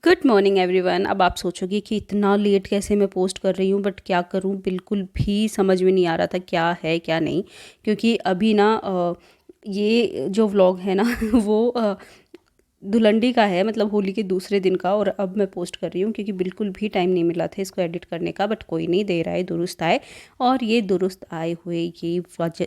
Good morning everyone. अब आप सोचोगे कि इतना लेट कैसे मैं पोस्ट कर रही हूँ, बट क्या करूँ, बिल्कुल भी समझ में नहीं आ रहा था क्या है क्या नहीं। क्योंकि अभी ना ये जो व्लॉग है ना वो धुलंडी का है, मतलब होली के दूसरे दिन का। और अब मैं पोस्ट कर रही हूँ क्योंकि बिल्कुल भी टाइम नहीं मिला था इसको एडिट करने का। बट कोई नहीं, दे रहा है दुरुस्त आए। और ये दुरुस्त आए हुए ये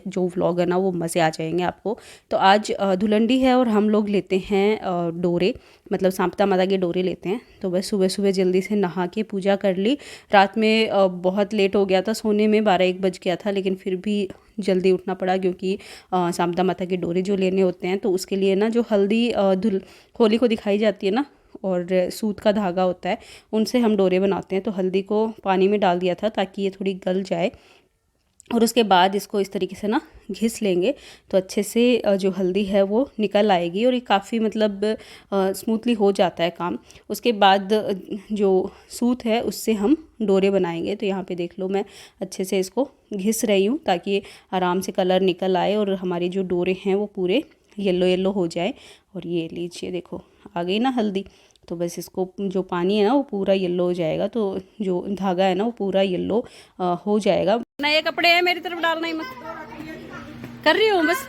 जो व्लॉग है ना वो मज़े आ जाएंगे आपको। तो आज धुलंडी है और हम लोग लेते हैं डोरे, मतलब सांपता माता के डोरे लेते हैं। तो बस सुबह सुबह जल्दी से नहा के पूजा कर ली। रात में बहुत लेट हो गया था सोने में, 12-1 बज गया था, लेकिन फिर भी जल्दी उठना पड़ा क्योंकि सांपता माता के डोरे जो लेने होते हैं तो उसके लिए ना जो हल्दी होली को दिखाई जाती है ना, और सूत का धागा होता है, उनसे हम डोरे बनाते हैं। तो हल्दी को पानी में डाल दिया था ताकि ये थोड़ी गल जाए, और उसके बाद इसको इस तरीके से ना घिस लेंगे तो अच्छे से जो हल्दी है वो निकल आएगी और ये काफ़ी मतलब स्मूथली हो जाता है काम। उसके बाद जो सूत है उससे हम डोरे बनाएंगे। तो यहाँ पे देख लो, मैं अच्छे से इसको घिस रही हूँ ताकि आराम से कलर निकल आए और हमारे जो डोरे हैं वो पूरे येलो येलो हो जाए। और ये लीजिए देखो, आ गई ना हल्दी। तो बस इसको जो पानी है ना वो पूरा येलो हो जाएगा, तो जो धागा है ना वो पूरा येलो हो जाएगा। नए कपड़े हैं, मेरी तरफ डालना ही मत। कर रही हूँ बस।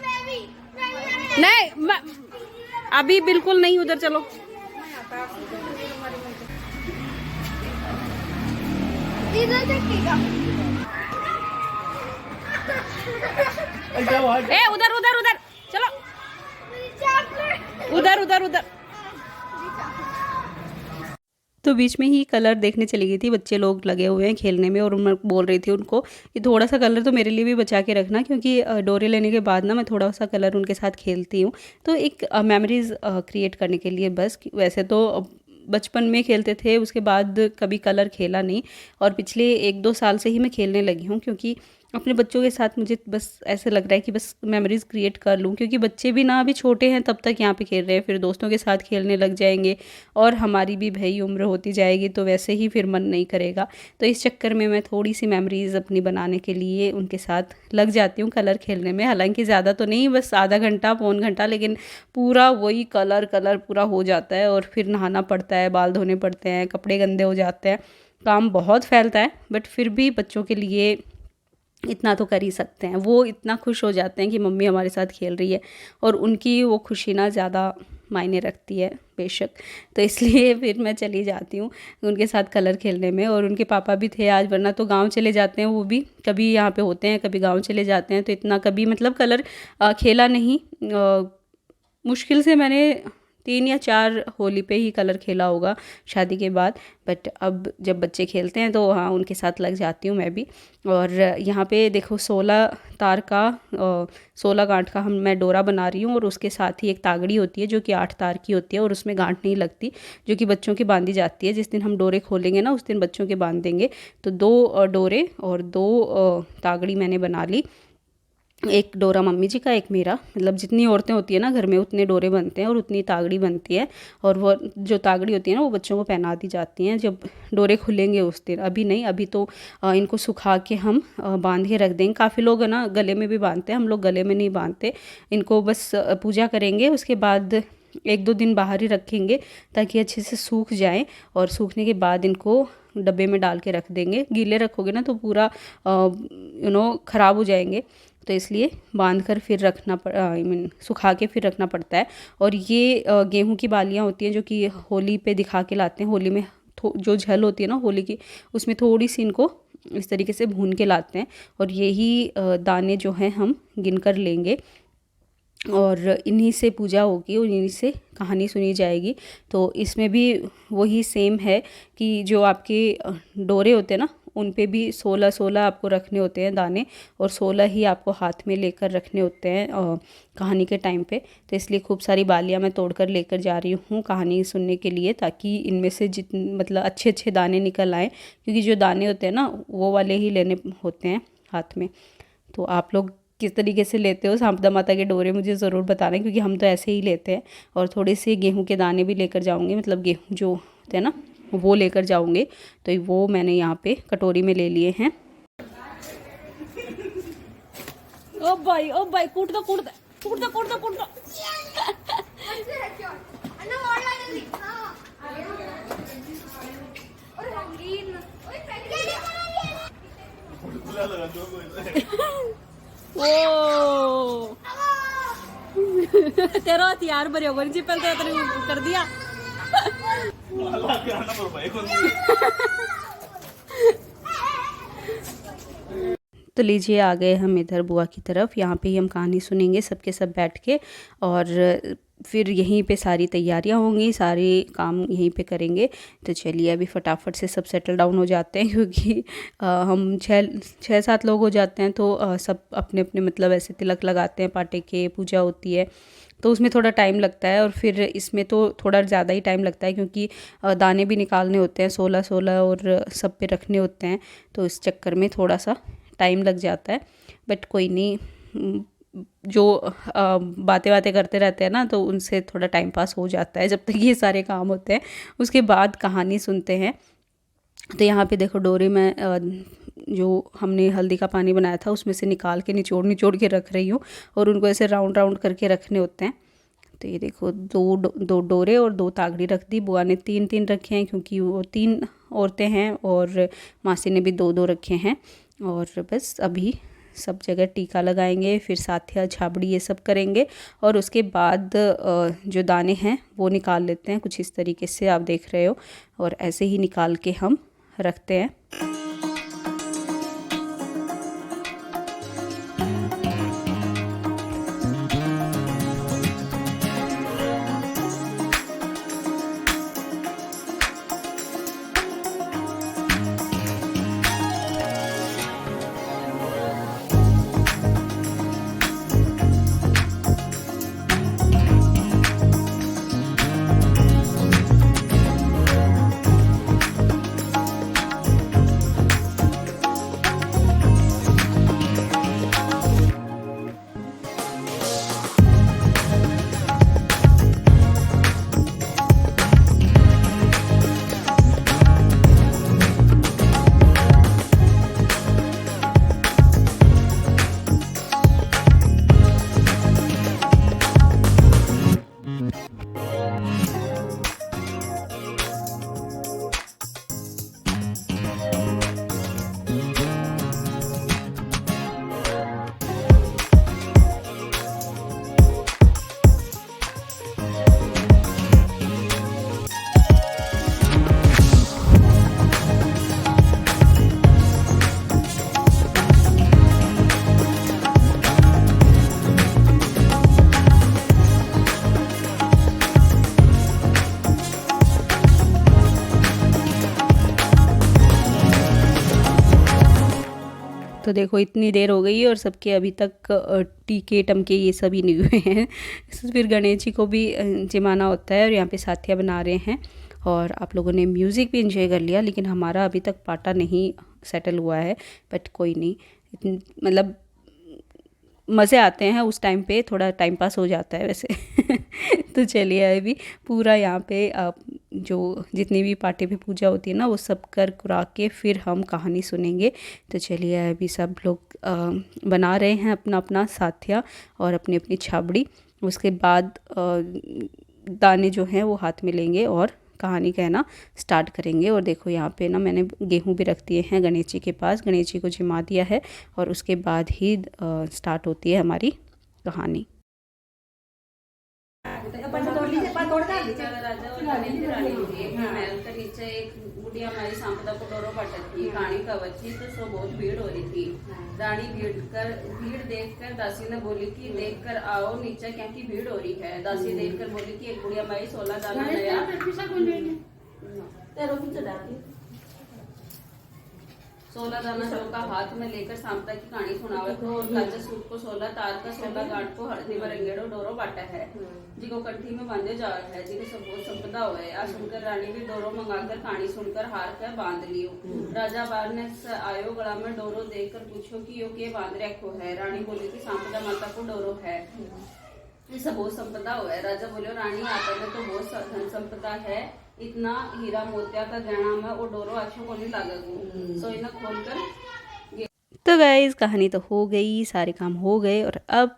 नहीं अभी बिल्कुल नहीं, उधर चलो। ए उधर उधर उधर चलो, उधर उधर उधर। तो बीच में ही कलर देखने चली गई थी, बच्चे लोग लगे हुए हैं खेलने में, और मैं बोल रही थी उनको कि थोड़ा सा कलर तो मेरे लिए भी बचा के रखना, क्योंकि डोरे लेने के बाद ना मैं थोड़ा सा कलर उनके साथ खेलती हूँ। तो एक मेमोरीज़ क्रिएट करने के लिए बस। वैसे तो बचपन में खेलते थे, उसके बाद कभी कलर खेला नहीं, और पिछले 1-2 साल से ही मैं खेलने लगी हूँ क्योंकि अपने बच्चों के साथ मुझे बस ऐसे लग रहा है कि बस मेमोरीज़ क्रिएट कर लूँ, क्योंकि बच्चे भी ना अभी छोटे हैं, तब तक यहाँ पे खेल रहे हैं, फिर दोस्तों के साथ खेलने लग जाएंगे और हमारी भी भाई उम्र होती जाएगी, तो वैसे ही फिर मन नहीं करेगा। तो इस चक्कर में मैं थोड़ी सी मेमोरीज़ अपनी बनाने के लिए उनके साथ लग जाती हूँ कलर खेलने में। हालांकि ज़्यादा तो नहीं, बस आधा घंटा पौन घंटा, लेकिन पूरा वही कलर कलर पूरा हो जाता है और फिर नहाना पड़ता है, बाल धोने पड़ते हैं, कपड़े गंदे हो जाते हैं, काम बहुत फैलता है। बट फिर भी बच्चों के लिए इतना तो कर ही सकते हैं। वो इतना खुश हो जाते हैं कि मम्मी हमारे साथ खेल रही है, और उनकी वो खुशी ना ज़्यादा मायने रखती है बेशक। तो इसलिए फिर मैं चली जाती हूँ उनके साथ कलर खेलने में। और उनके पापा भी थे आज, वरना तो गांव चले जाते हैं वो भी, कभी यहाँ पे होते हैं कभी गांव चले जाते हैं, तो इतना कभी मतलब कलर खेला नहीं। मुश्किल से मैंने 3 या 4 होली पे ही कलर खेला होगा शादी के बाद। बट अब जब बच्चे खेलते हैं तो हाँ, उनके साथ लग जाती हूँ मैं भी। और यहाँ पे देखो 16 तार का 16 गांठ का मैं डोरा बना रही हूँ, और उसके साथ ही एक तागड़ी होती है जो कि 8 तार की होती है, और उसमें गांठ नहीं लगती, जो कि बच्चों की बांधी जाती है। जिस दिन हम डोरे खोलेंगे ना उस दिन बच्चों के बांध देंगे। तो 2 डोरे और 2 तागड़ी मैंने बना ली। एक डोरा मम्मी जी का, एक मेरा, मतलब जितनी औरतें होती है ना घर में उतने डोरे बनते हैं और उतनी तागड़ी बनती है। और वो जो तागड़ी होती है ना वो बच्चों को पहना दी जाती हैं जब डोरे खुलेंगे उस दिन। अभी नहीं, अभी तो इनको सुखा के हम बांध के रख देंगे। काफ़ी लोग है ना गले में भी बांधते हैं, हम लोग गले में नहीं बांधते इनको, बस पूजा करेंगे उसके बाद 1-2 दिन बाहर ही रखेंगे ताकि अच्छे से सूख जाएं, और सूखने के बाद इनको डब्बे में डाल के रख देंगे। गीले रखोगे ना तो पूरा ख़राब हो जाएंगे, तो इसलिए बांध कर फिर रखना आई मीन सुखा के फिर रखना पड़ता है। और ये गेहूं की बालियां होती हैं जो कि होली पे दिखा के लाते हैं। होली में जो झल होती है ना होली की, उसमें थोड़ी सी इनको इस तरीके से भून के लाते हैं, और यही दाने जो हैं हम गिन कर लेंगे, और इन्हीं से पूजा होगी और इन्हीं से कहानी सुनी जाएगी। तो इसमें भी वही सेम है कि जो आपके डोरे होते हैं ना उन पे भी 16-16 आपको रखने होते हैं दाने, और 16 ही आपको हाथ में लेकर रखने होते हैं कहानी के टाइम पे। तो इसलिए खूब सारी बालियाँ मैं तोड़कर लेकर जा रही हूँ कहानी सुनने के लिए, ताकि इनमें से जितने मतलब अच्छे अच्छे दाने निकल आएँ, क्योंकि जो दाने होते हैं ना वो वाले ही लेने होते हैं हाथ में। तो आप लोग किस तरीके से लेते हो सांपदा माता के डोरे, मुझे ज़रूर बताना, क्योंकि हम तो ऐसे ही लेते हैं। और थोड़े से गेहूं के दाने भी लेकर जाऊंगे, मतलब गेहूं जो होते हैं ना वो लेकर जाऊंगे। तो वो मैंने यहाँ पे कटोरी में ले लिए हैं। ओ भाई कूट दो कूट दो कूट दो कूट दो कूट दो। ओ तेरा हथियार भरे होगा जी पहले तो तेरे कर दिया। तो लीजिए आ गए हम इधर बुआ की तरफ। यहाँ पे ही हम कहानी सुनेंगे सबके सब बैठ के, और फिर यहीं पे सारी तैयारियां होंगी, सारे काम यहीं पे करेंगे। तो चलिए अभी फटाफट से सब सेटल डाउन हो जाते हैं, क्योंकि हम छः सात लोग हो जाते हैं, तो सब अपने अपने मतलब ऐसे तिलक लगाते हैं, पाटे के पूजा होती है, तो उसमें थोड़ा टाइम लगता है। और फिर इसमें तो थोड़ा ज़्यादा ही टाइम लगता है, क्योंकि दाने भी निकालने होते हैं 16 और सब पे रखने होते हैं, तो इस चक्कर में थोड़ा सा टाइम लग जाता है। बट कोई नहीं, जो बातें बातें करते रहते हैं ना, तो उनसे थोड़ा टाइम पास हो जाता है जब तक ये सारे काम होते हैं। उसके बाद कहानी सुनते हैं। तो यहाँ पे देखो डोरे में जो हमने हल्दी का पानी बनाया था उसमें से निकाल के निचोड़ निचोड़ के रख रही हूँ, और उनको ऐसे राउंड राउंड करके रखने होते हैं। तो ये देखो दो डोरे और 2 तागड़ी रख दी। बुआ ने 3 रखे हैं, क्योंकि वो 3 औरतें हैं, और मासी ने भी 2 रखे हैं। और बस अभी सब जगह टीका लगाएंगे, फिर साथिया छाबड़ी ये सब करेंगे, और उसके बाद जो दाने हैं वो निकाल लेते हैं कुछ इस तरीके से, आप देख रहे हो, और ऐसे ही निकाल के हम रखते हैं। तो देखो इतनी देर हो गई है और सबके अभी तक टीके टमके ये सब ही नहीं हुए हैं। फिर गणेश जी को भी जमाना होता है, और यहाँ पे साथिया बना रहे हैं, और आप लोगों ने म्यूज़िक भी इंजॉय कर लिया, लेकिन हमारा अभी तक पाटा नहीं सेटल हुआ है। बट कोई नहीं, मतलब मज़े आते हैं उस टाइम पे, थोड़ा टाइम पास हो जाता है वैसे। तो चलिए अभी पूरा यहाँ पे जो जितनी भी पार्टी पे पूजा होती है ना, वो सब कर कुरा के फिर हम कहानी सुनेंगे। तो चलिए अभी सब लोग बना रहे हैं अपना अपना साथिया और अपनी अपनी छाबड़ी। उसके बाद दाने जो हैं वो हाथ में लेंगे और कहानी कहना स्टार्ट करेंगे। और देखो यहाँ पे ना मैंने गेहूँ भी रख दिए हैं गणेश जी के पास, गणेश जी को जिमा दिया है, और उसके बाद ही स्टार्ट होती है हमारी कहानी। बुढ़िया हमारी सांपदा को डोरो पटक थी, रानी कवच थी, तो सो बहुत भीड़ हो रही थी। रानी भीड़ देखकर दासी ने बोली कि देखकर आओ नीचे, क्या की भीड़ हो रही है। दासी देखकर बोली कि एक बुढ़िया माई 16 दाना नया 16 दाना चौका हाथ में लेकर सांपदा की कहानी सुनावे तो, और काचा सूट को 16 तार का 16 गांठ को हल्दी में रंगेड़ो डोरो बाटा है, जिको कट्ठी में बांधे जा है, जिको सब संपदा हुए। आ सुनकर रानी भी डोरो मंगाकर कहानी सुनकर हार कर बांध लियो। राजा बार ने आयो, गला में डोरो देखकर पूछो कि यो के बांध रखो है। रानी बोली कि सांपदा माता को डोरो है, सब बहुत संपदा हुआ है। राजा बोले रानी आता में तो बहुत धन संपदा है, इतना हीरा मोतिया का गहना में वो डोरो अच्छो को नहीं लागेगा, सो इन्हें खोलकर। तो गाइस कहानी तो हो गई, सारे काम हो गए, और अब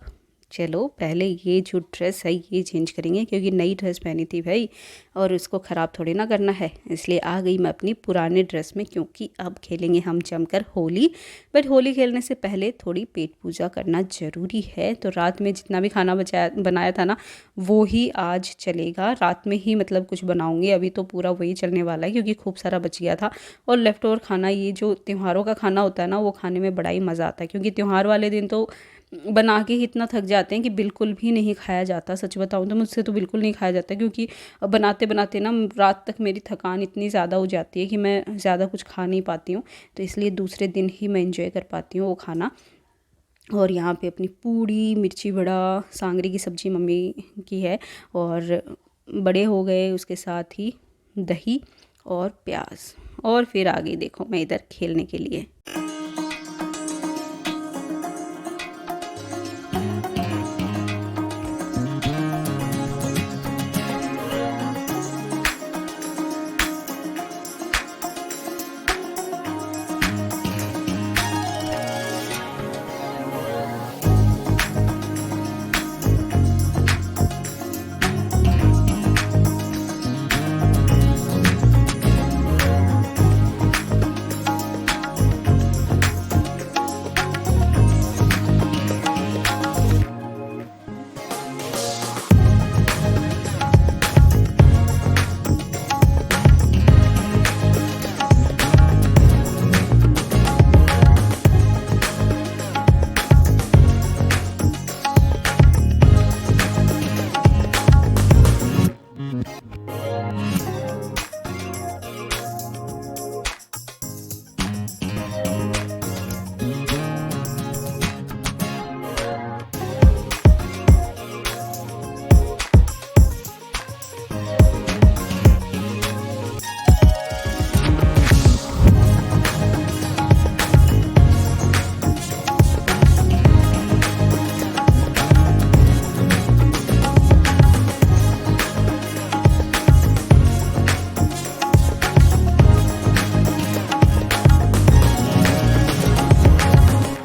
चलो पहले ये जो ड्रेस है ये चेंज करेंगे, क्योंकि नई ड्रेस पहनी थी भाई और उसको ख़राब थोड़ी ना करना है, इसलिए आ गई मैं अपनी पुराने ड्रेस में, क्योंकि अब खेलेंगे हम जमकर होली। बट होली खेलने से पहले थोड़ी पेट पूजा करना ज़रूरी है। तो रात में जितना भी खाना बनाया था ना, वो ही आज चलेगा। रात में ही मतलब कुछ बनाऊँगी, अभी तो पूरा वही चलने वाला है, क्योंकि खूब सारा बच गया था। और लेफ़्ट ओवर खाना, ये जो त्योहारों का खाना होता है ना, वो खाने में बड़ा ही मज़ा आता है, क्योंकि त्यौहार वाले दिन तो बना के ही इतना थक जाते हैं कि बिल्कुल भी नहीं खाया जाता। सच बताऊँ तो मुझसे तो बिल्कुल नहीं खाया जाता, क्योंकि बनाते बनाते ना रात तक मेरी थकान इतनी ज़्यादा हो जाती है कि मैं ज़्यादा कुछ खा नहीं पाती हूँ। तो इसलिए दूसरे दिन ही मैं इंजॉय कर पाती हूँ वो खाना। और यहाँ पे अपनी पूड़ी, मिर्ची बड़ा, सांगरी की सब्ज़ी मम्मी की है, और बड़े हो गए, उसके साथ ही दही और प्याज। और फिर आ गई देखो मैं इधर खेलने के लिए।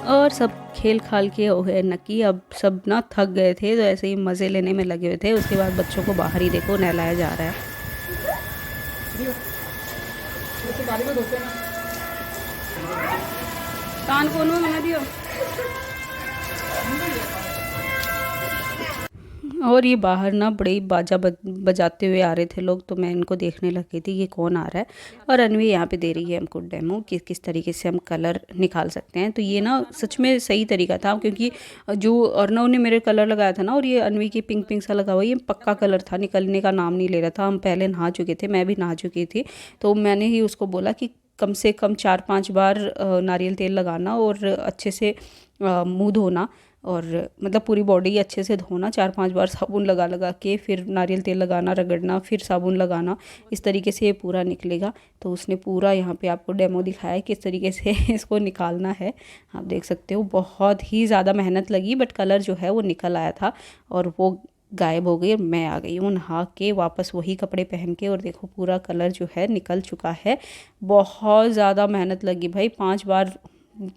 और सब खेल खाल के हो गए नकी, अब सब ना थक गए थे, तो ऐसे ही मज़े लेने में लगे हुए थे। उसके बाद बच्चों को बाहर ही देखो नहलाया जा रहा है। कान कौन मना दियो। और ये बाहर ना बड़े ही बाजा बजाते हुए आ रहे थे लोग, तो मैं इनको देखने लगी थी ये कौन आ रहा है। और अनवी यहाँ पे दे रही है हमको डेमो कि किस तरीके से हम कलर निकाल सकते हैं। तो ये ना सच में सही तरीका था, क्योंकि जो अर्नव ने मेरे कलर लगाया था ना, और ये अनवी की पिंक पिंक सा लगा हुआ, ये पक्का कलर था, निकलने का नाम नहीं ले रहा था। हम पहले नहा चुके थे, मैं भी नहा चुकी थी, तो मैंने ही उसको बोला कि कम से कम 4-5 बार नारियल तेल लगाना और अच्छे से मुँह धोना, और मतलब पूरी बॉडी अच्छे से धोना, 4-5 बार साबुन लगा लगा के, फिर नारियल तेल लगाना, रगड़ना, फिर साबुन लगाना। इस तरीके से ये पूरा निकलेगा। तो उसने पूरा यहाँ पे आपको डेमो दिखाया है किस तरीके से इसको निकालना है। आप देख सकते हो बहुत ही ज़्यादा मेहनत लगी, बट कलर जो है वो निकल आया था और वो गायब हो गई। और मैं आ गई हूँ नहा के वापस वही कपड़े पहन के, और देखो पूरा कलर जो है निकल चुका है। बहुत ज़्यादा मेहनत लगी भाई, 5 बार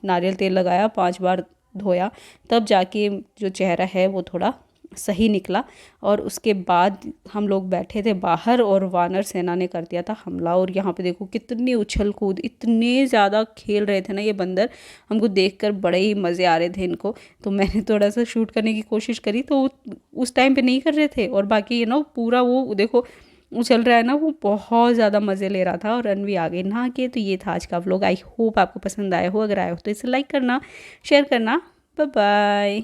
नारियल तेल लगाया, 5 बार धोया, तब जाके जो चेहरा है वो थोड़ा सही निकला। और उसके बाद हम लोग बैठे थे बाहर और वानर सेना ने कर दिया था हमला। और यहाँ पे देखो कितनी उछल कूद, इतने ज़्यादा खेल रहे थे ना ये बंदर, हमको देखकर बड़े ही मज़े आ रहे थे इनको। तो मैंने थोड़ा सा शूट करने की कोशिश करी, तो उस टाइम पे नहीं कर रहे थे, और बाकी ये ना पूरा वो देखो उछल रहा है ना, वो बहुत ज़्यादा मज़े ले रहा था। और अनवी आ गई नहा के। तो ये था आज का व्लॉग। आई होप आपको पसंद आया हो। अगर आया हो तो इसे लाइक करना, शेयर करना। Bye bye.